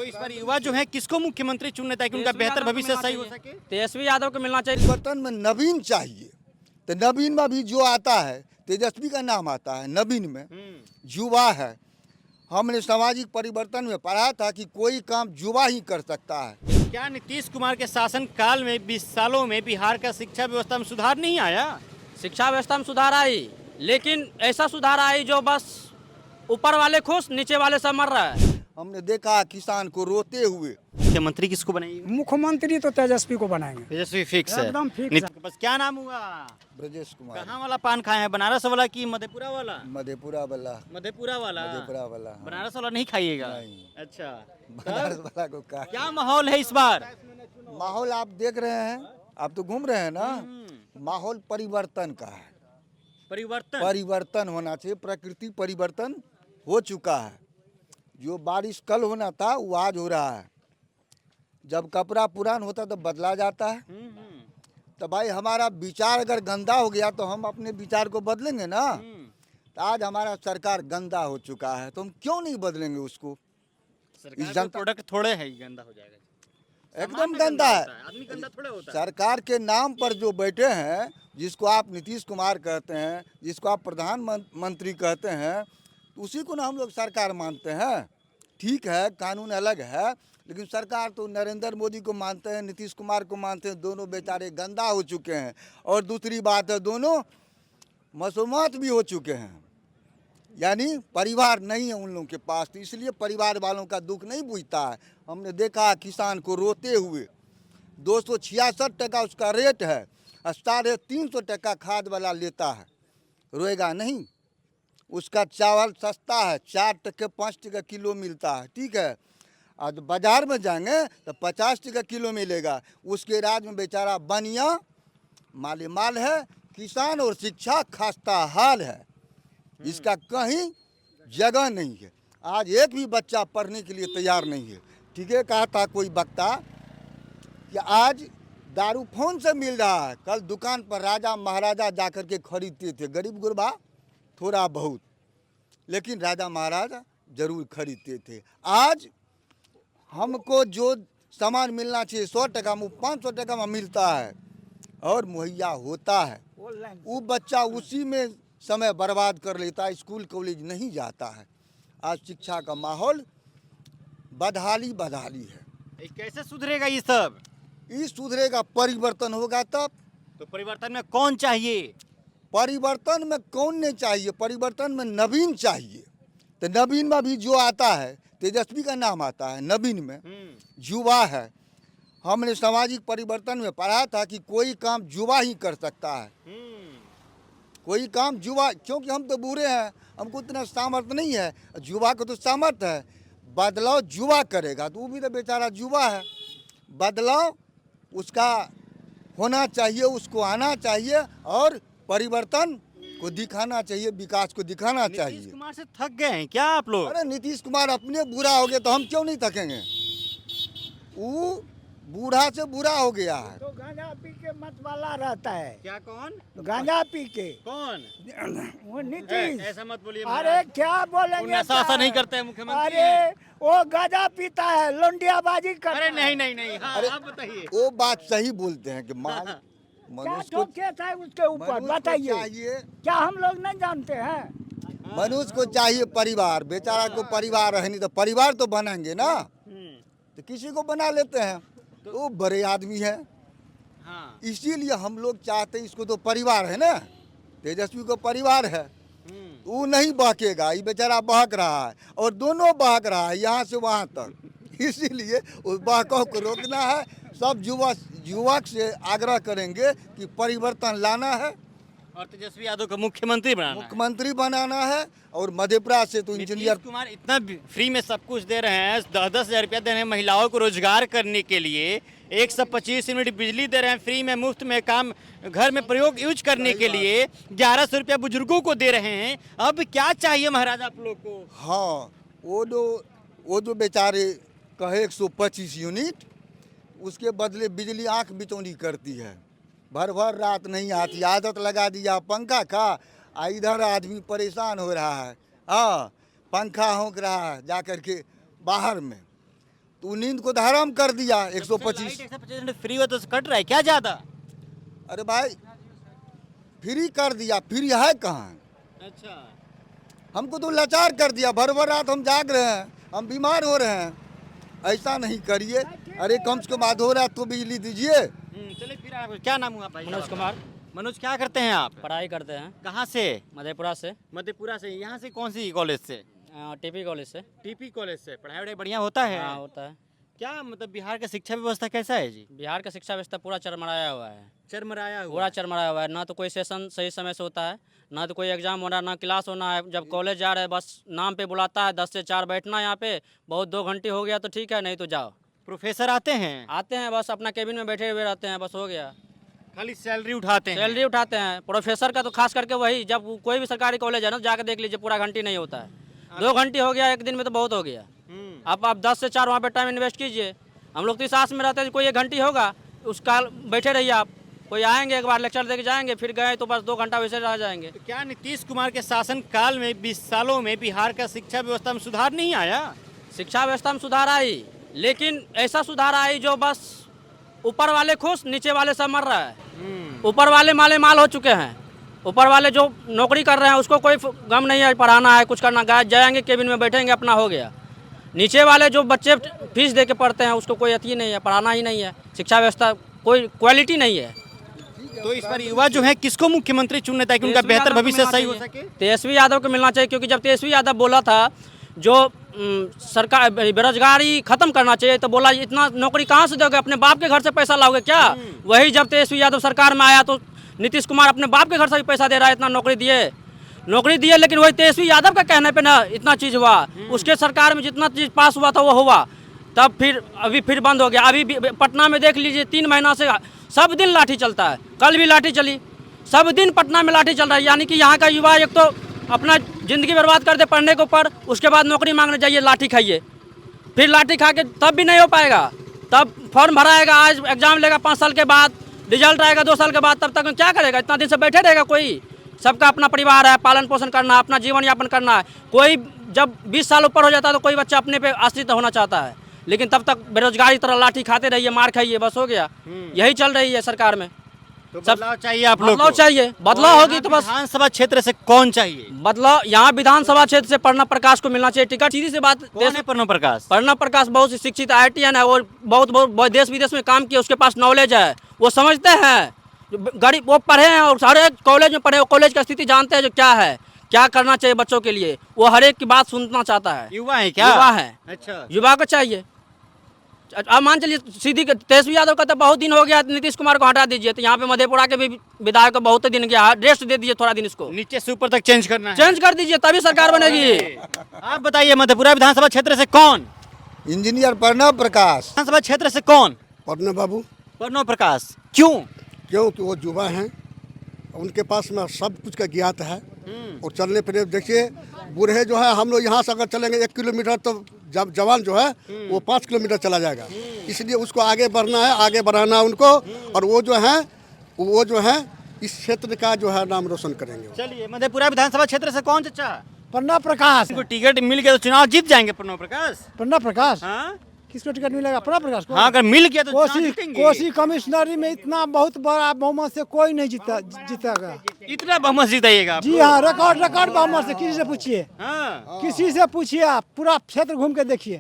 तो इस बार युवा जो है किसको मुख्यमंत्री चुनने ताकि उनका बेहतर भविष्य सही हो सके? तेजस्वी यादव को मिलना चाहिए। परिवर्तन में नवीन चाहिए, तो नवीन में भी जो आता है तेजस्वी का नाम आता है। नवीन में युवा है। हमने सामाजिक परिवर्तन में पढ़ा था कि कोई काम युवा ही कर सकता है। क्या नीतीश कुमार के शासन काल में 20 सालों में बिहार का शिक्षा व्यवस्था में सुधार नहीं आया? शिक्षा व्यवस्था में सुधार आई, लेकिन ऐसा सुधार आई जो बस ऊपर वाले खुश नीचे वाले सब मर रहा है। हमने देखा किसान को रोते हुए। मुख्यमंत्री किसको बनाइए? मुख्यमंत्री तो तेजस्वी को बनाएंगे। तेजस्वी फिक्स है, एकदम फिक्स नीति- बस क्या नाम हुआ? ब्रजेश कुमार। कहाँ वाला पान खाए हैं, बनारस वाला की मधेपुरा वाला? मधेपुरा वाला। मधेपुरा वाला। मधेपुरा वाला, हाँ। बनारस वाला नहीं खाइएगा? नहीं। अच्छा, बनारस वाला को कहा। क्या माहौल है इस बार? माहौल आप देख रहे हैं, आप तो घूम रहे हैं ना। माहौल परिवर्तन का है। परिवर्तन होना चाहिए। प्रकृति परिवर्तन हो चुका है। जो बारिश कल होना था वो आज हो रहा है। जब कपड़ा पुरान होता तो बदला जाता है। तो भाई हमारा विचार अगर गंदा हो गया तो हम अपने विचार को बदलेंगे ना। तो आज हमारा सरकार गंदा हो चुका है तो हम क्यों नहीं बदलेंगे उसको। सरकार का प्रोडक्ट थोड़े है गंदा हो जाएगा। एकदम सामान में गंदा है। होता आदमी गंदा थोड़े होता है। सरकार के नाम पर जो बैठे हैं, जिसको आप नीतीश कुमार कहते हैं, जिसको आप प्रधानमंत्री कहते हैं, उसी को ना हम लोग सरकार मानते हैं। ठीक है, कानून अलग है, लेकिन सरकार तो नरेंद्र मोदी को मानते हैं, नीतीश कुमार को मानते हैं। दोनों बेचारे गंदा हो चुके हैं। और दूसरी बात है, दोनों मसूमात भी हो चुके हैं। यानी परिवार नहीं है उन लोगों के पास, तो इसलिए परिवार वालों का दुख नहीं बुझता है। हमने देखा किसान को रोते हुए। 266 टका उसका रेट है, 350 टका खाद वाला लेता है, रोएगा नहीं। उसका चावल सस्ता है, 4 टके 5 टका किलो मिलता है। ठीक है, आज बाजार में जाएंगे तो 50 टका किलो मिलेगा। उसके राज्य में बेचारा बनिया माले माल है। किसान और शिक्षा खस्ता हाल है, इसका कहीं जगह नहीं है। आज एक भी बच्चा पढ़ने के लिए तैयार नहीं है। ठीक है, कहा था कोई वक्ता कि आज दारू फोन से मिल रहा है। कल दुकान पर राजा महाराजा जाकर के खरीदते थे, गरीब गुरबा थोड़ा बहुत, लेकिन राजा महाराजा जरूर खरीदते थे। आज हमको जो सामान मिलना चाहिए 100 टका में 500 टका में मिलता है और मुहैया होता है। वो बच्चा उसी में समय बर्बाद कर लेता है, स्कूल कॉलेज नहीं जाता है। आज शिक्षा का माहौल बदहाली है। ये कैसे सुधरेगा ये सब? ये सुधरेगा, परिवर्तन होगा तब। तो परिवर्तन में कौन चाहिए? परिवर्तन में कौन नहीं चाहिए, परिवर्तन में नवीन चाहिए। तो नवीन में भी जो आता है तेजस्वी का नाम आता है। नवीन में युवा है। हमने सामाजिक परिवर्तन में पढ़ा था कि कोई काम युवा ही कर सकता है। कोई काम युवा, क्योंकि हम तो बूढ़े हैं, हमको इतना सामर्थ्य नहीं है। युवा को तो सामर्थ्य है। बदलाव युवा करेगा, तो वो भी तो बेचारा युवा है। बदलाव उसका होना चाहिए, उसको आना चाहिए और परिवर्तन को दिखाना चाहिए, विकास को दिखाना चाहिए। नीतीश कुमार से थक गए हैं क्या आप लोग? अरे नीतीश कुमार अपने बुरा हो गए तो हम क्यों नहीं थकेंगे। वो बूढ़ा से बुरा हो गया है। तो गांजा पी के मत वाला रहता है। क्या कौन? तो गांजा पी के कौन? वो नीतीश। ऐसा मत बोलिए अरे महाराज। क्या वो बोलेंगे? नशा ऐसा नहीं करते हैं मुख्यमंत्री। अरे वो गांजा पीता है, लोंडियाबाजी करता अरे है। नहीं हाँ, अरे, आप बताइए। वो बात सही बोलते हैं कि क्या मनुष्य को ठोक है उसके ऊपर बताइए। चाहिए, क्या हम लोग नहीं जानते हैं? मनुष्य को चाहिए परिवार। बेचारा को परिवार है नहीं तो परिवार तो बनाएंगे ना। तो किसी को बना लेते हैं, तो वो बड़े आदमी है। हाँ। इसीलिए हम लोग चाहते हैं, इसको तो परिवार है ना, तेजस्वी को परिवार है। वो नहीं बहकेगा, ये बेचारा बहक रहा है और दोनों बहक रहा है यहाँ से वहाँ तक। इसीलिए उस बहकाव को रोकना है। सब युवक से आग्रह करेंगे कि परिवर्तन लाना है और तेजस्वी यादव को मुख्यमंत्री बनाना है। और मधेपुरा से तो इंजीनियर नीतीश कुमार इतना फ्री में सब कुछ दे रहे हैं, 10-10 हज़ार रुपया दे रहे हैं महिलाओं को रोजगार करने के लिए, 125 यूनिट बिजली दे रहे हैं फ्री में, मुफ्त में काम घर में प्रयोग यूज करने के लिए, 1100 रुपया बुजुर्गों को दे रहे हैं। अब क्या चाहिए महाराज आप लोग को? हाँ, वो जो बेचारे कहे 125 यूनिट, उसके बदले बिजली आंख बिचौनी करती है, भर भर रात नहीं आती। आदत लगा दिया पंखा का, इधर आदमी परेशान हो रहा है। हाँ, पंखा होंक रहा है जा कर के बाहर में। तो नींद को हराम कर दिया 125। 125 फ्री हुआ तो कट रहा है क्या ज्यादा? अरे भाई फ्री कर दिया, फ्री है कहाँ? अच्छा, हमको तो लाचार कर दिया, भर भर रात हम जाग रहे हैं, हम बीमार हो रहे हैं। ऐसा नहीं करिए। अरे कम से कम आधो रात तो बिजली दीजिए। चलिए फिर आप क्या नाम हुआ भाई? मनोज कुमार, मनोज, क्या करते हैं आप? पढ़ाई करते हैं कहाँ से? मधेपुरा से, मधेपुरा से। यहाँ से कौन सी कॉलेज से? टीपी कॉलेज से। टीपी कॉलेज से। पढ़ाई वढ़ाई बढ़िया होता है? हाँ होता है। क्या मतलब बिहार का शिक्षा व्यवस्था कैसा है जी? बिहार का शिक्षा व्यवस्था पूरा चरमराया हुआ है, चरमराया हुआ पूरा चरमराया हुआ है। ना तो कोई सेशन सही समय से होता है, ना तो कोई एग्जाम हो रहा है, ना क्लास होना है। जब कॉलेज जा रहे हैं बस नाम पे बुलाता है, 10 से 4 बैठना यहाँ पे, बहुत 2 घंटे हो गया तो ठीक है, नहीं तो जाओ। प्रोफेसर आते हैं? आते हैं, बस अपना केबिन में बैठे हुए रहते हैं, बस हो गया। खाली सैलरी उठाते हैं? सैलरी उठाते हैं। प्रोफेसर का तो खास करके वही, जब कोई भी सरकारी कॉलेज है ना, जाकर देख लीजिए, पूरा घंटी नहीं होता है। 2 घंटे हो गया एक दिन में तो बहुत हो गया। अब आप 10 से 4 वहाँ पे टाइम इन्वेस्ट कीजिए। हम लोग तो इस आस में रहते हैं कोई 1 घंटी होगा, उसका बैठे रहिए आप। कोई आएंगे एक बार लेक्चर देके जाएंगे, फिर गए तो बस 2 घंटा वैसे रह जाएंगे। तो क्या नीतीश कुमार के शासन काल में 20 सालों में बिहार का शिक्षा व्यवस्था में सुधार नहीं आया? शिक्षा व्यवस्था में सुधार आई, लेकिन ऐसा सुधार आई जो बस ऊपर वाले खुश, नीचे वाले सब मर रहा है। ऊपर वाले माले माल हो चुके हैं। ऊपर वाले जो नौकरी कर रहे हैं उसको कोई गम नहीं है, पढ़ाना है कुछ करना, जाएंगे केबिन में बैठेंगे, अपना हो गया। नीचे वाले जो बच्चे फीस दे के पढ़ते हैं उसको कोई अति नहीं है, पढ़ाना ही नहीं है। शिक्षा व्यवस्था कोई क्वालिटी नहीं है। तो इस बार युवा जो है किसको मुख्यमंत्री चुनने ताकि उनका बेहतर भविष्य सही हो सके? तेजस्वी यादव को मिलना चाहिए, क्योंकि जब तेजस्वी यादव बोला था जो सरकार बेरोजगारी खत्म करना चाहिए, तो बोला इतना नौकरी कहाँ से दोगे, अपने बाप के घर से पैसा लाओगे क्या? वही जब तेजस्वी यादव सरकार में आया तो नीतीश कुमार अपने बाप के घर से भी पैसा दे रहा है, इतना नौकरी दिए, लेकिन वही तेजस्वी यादव का कहने पे ना इतना चीज़ हुआ। उसके सरकार में जितना चीज़ पास हुआ था वो हुआ, तब अभी फिर बंद हो गया। अभी पटना में देख लीजिए 3 महीना से सब दिन लाठी चलता है, कल भी लाठी चली, सब दिन पटना में लाठी चल रहा है। यानी कि यहाँ का युवा एक तो अपना ज़िंदगी बर्बाद कर दे पढ़ने के ऊपर, उसके बाद नौकरी मांगने जाइए लाठी खाइए, फिर लाठी खा के तब भी नहीं हो पाएगा। तब फॉर्म भराएगा, आज एग्जाम लेगा, 5 साल के बाद रिजल्ट आएगा 2 साल के बाद, तब तक क्या करेगा? इतना दिन से बैठे रहेगा कोई? सबका अपना परिवार है, पालन पोषण करना है, अपना जीवन यापन करना है। कोई जब 20 साल ऊपर हो जाता है तो कोई बच्चा अपने पे आश्रित होना चाहता है, लेकिन तब तक बेरोजगारी तरह लाठी खाते रहिए, मार खाइए, बस हो गया। यही चल रही है सरकार में। तो बदलाव चाहिए आप लोग बदलाव को? चाहिए, बदलाव होगी तो बस। विधानसभा क्षेत्र से कौन चाहिए बदलाव? यहाँ विधानसभा क्षेत्र से प्रणव प्रकाश को मिलना चाहिए टिकट। सीधी सी बात, कौन है प्रणव प्रकाश? प्रणव प्रकाश बहुत शिक्षित IITN है, और बहुत देश विदेश में काम किया, उसके पास नॉलेज है, वो समझते हैं। गरीब वो पढ़े हैं और हर एक कॉलेज में पढ़े, कॉलेज का स्थिति जानते हैं जो क्या है, क्या करना चाहिए बच्चों के लिए, वो हर एक की बात सुनना चाहता है। युवा है क्या? युवा है। अच्छा, युवा को चाहिए। अब मान चलिए सीधी तेजस्वी यादव का तो बहुत दिन हो गया, नीतीश कुमार को हटा दीजिए, तो यहाँ पे मधेपुरा के भी विधायक को बहुत दिन गया, रेस्ट दे दीजिए थोड़ा दिन, इसको नीचे से ऊपर तक चेंज करना है। चेंज कर दीजिए, तभी सरकार बनेगी। आप बताइए मधेपुरा विधानसभा क्षेत्र से कौन? इंजीनियर प्रणव प्रकाश। विधानसभा क्षेत्र से कौन? प्रणव बाबू। प्रणव प्रकाश। क्यों? क्योंकि वो युवा हैं, उनके पास में सब कुछ का ज्ञात है, और चलने फिरने देखिए बूढ़े जो है, हम लोग यहाँ से अगर चलेंगे 1 किलोमीटर तो जब जवान जो है वो 5 किलोमीटर चला जाएगा। इसलिए उसको आगे बढ़ना है, आगे बढ़ाना है उनको, और वो जो है इस क्षेत्र का जो है नाम रोशन करेंगे। चलिए मधेपुरा विधानसभा क्षेत्र से कौन चाचा? प्रणव प्रकाश। इनको टिकट मिल गया तो चुनाव जीत जाएंगे प्रणव प्रकाश? प्रणव प्रकाश हाँ किसको टिकट मिलेगा? प्रणव प्रकाश को। हाँ, अगर मिल गया तो चुनाव कोसी जीतेंगे। कोसी कमिश्नरी में इतना बहुत बड़ा बहुमत से कोई नहीं जीतेगा। इतना बहुमत जीताइएगा आप जी लोग? हाँ, रिकॉर्ड बहुमत से। किसी से पूछिए, हाँ। किसी से पूछिए, आप पूरा क्षेत्र घूम के देखिए।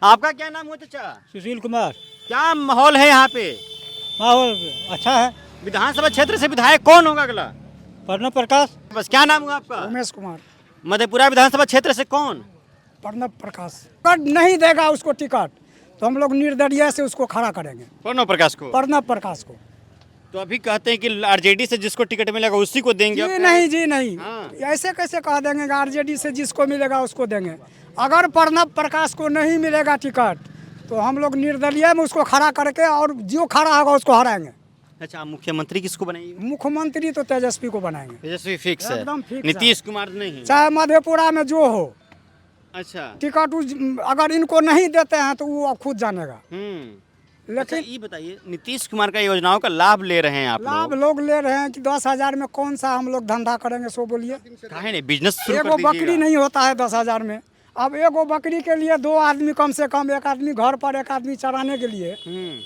आपका क्या नाम हुआ चाचा? सुशील कुमार। क्या माहौल है यहाँ पे? माहौल अच्छा है। विधानसभा क्षेत्र से विधायक कौन होगा अगला? प्रणव प्रकाश। बस क्या नाम हुआ आपका? उमेश कुमार। मधेपुरा विधानसभा क्षेत्र से कौन? प्रणव प्रकाश। टिकट नहीं देगा उसको टिकट, तो हम लोग निर्दलीय से उसको खड़ा करेंगे। प्रणव प्रकाश को? प्रणव प्रकाश को। तो अभी कहते हैं कि आरजेडी से जिसको टिकट मिलेगा उसी को देंगे। जी नहीं, हाँ। ऐसे कैसे कह देंगे? आरजेडी से जिसको मिलेगा उसको देंगे। अगर प्रणव प्रकाश को नहीं मिलेगा टिकट तो हम लोग निर्दलीय में उसको खड़ा करके, और जो खड़ा होगा उसको हराएंगे। अच्छा, मुख्यमंत्री किसको बनाएंगे? मुख्यमंत्री तो तेजस्वी को बनाएंगे। तेजस्वी फिक्स है, एकदम फिक्स है। नीतीश कुमार नहीं? चाहे मधेपुरा में जो हो, अच्छा। टिकट अगर इनको नहीं देते हैं तो वो अब खुद जानेगा। अच्छा, लेकिन ये बताइए नीतीश कुमार का योजनाओं का लाभ ले रहे हैं आप लाभ लोग? लोग ले रहे हैं कि 10,000 में कौन सा हम लोग धंधा करेंगे, सो बोलिए। काहे नहीं बिजनेस शुरू एगो कर बकरी दीजिएगा। नहीं होता है 10,000 में। अब एगो बकरी के लिए 2 आदमी कम से कम, एक आदमी घर पर, एक आदमी चराने के लिए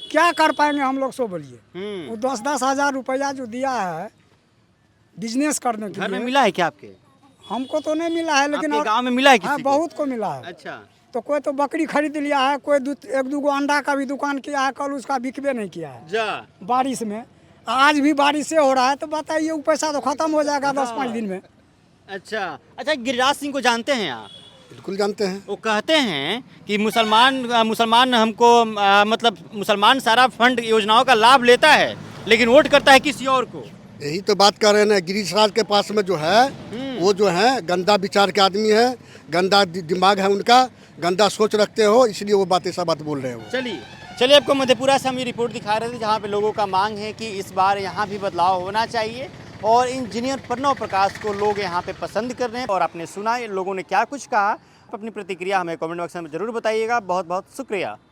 क्या कर पाएंगे हम लोग, सो बोलिए। वो 10-10 हज़ार रुपया जो दिया है बिजनेस करने के घर में लिए, मिला है क्या आपके? हमको तो नहीं मिला है, लेकिन आपके गांव में मिला है हाँ, किसी को? बहुत को मिला है। अच्छा। तो कोई तो बकरी खरीद लिया है, कोई 1-2 अंडा का भी दुकान किया है, कल उसका बिकबे नहीं किया है जा बारिश में। आज भी बारिश से हो रहा है, तो बताइए वो पैसा तो खत्म हो जाएगा 10-5 दिन में। अच्छा, गिरिराज सिंह को जानते हैं आप? बिल्कुल जानते हैं। वो कहते हैं कि मुसलमान हमको मतलब मुसलमान सारा फंड योजनाओं का लाभ लेता है, लेकिन वोट करता है किसी और को। यही तो बात कर रहे हैं ना, गिरीश राज के पास में जो है वो जो है गंदा विचार के आदमी है, गंदा दिमाग है उनका, गंदा सोच रखते हो, इसलिए वो बात ऐसा बात बोल रहे हो। चलिए आपको मधेपुरा से हम ये रिपोर्ट दिखा रहे थे, जहाँ पे लोगों का मांग है कि इस बार यहाँ भी बदलाव होना चाहिए, और इंजीनियर प्रणव प्रकाश को लोग यहाँ पे पसंद कर रहे हैं। और आपने सुना ये लोगों ने क्या कुछ कहा, अपनी प्रतिक्रिया हमें कमेंट बॉक्स में जरूर बताइएगा। बहुत बहुत शुक्रिया।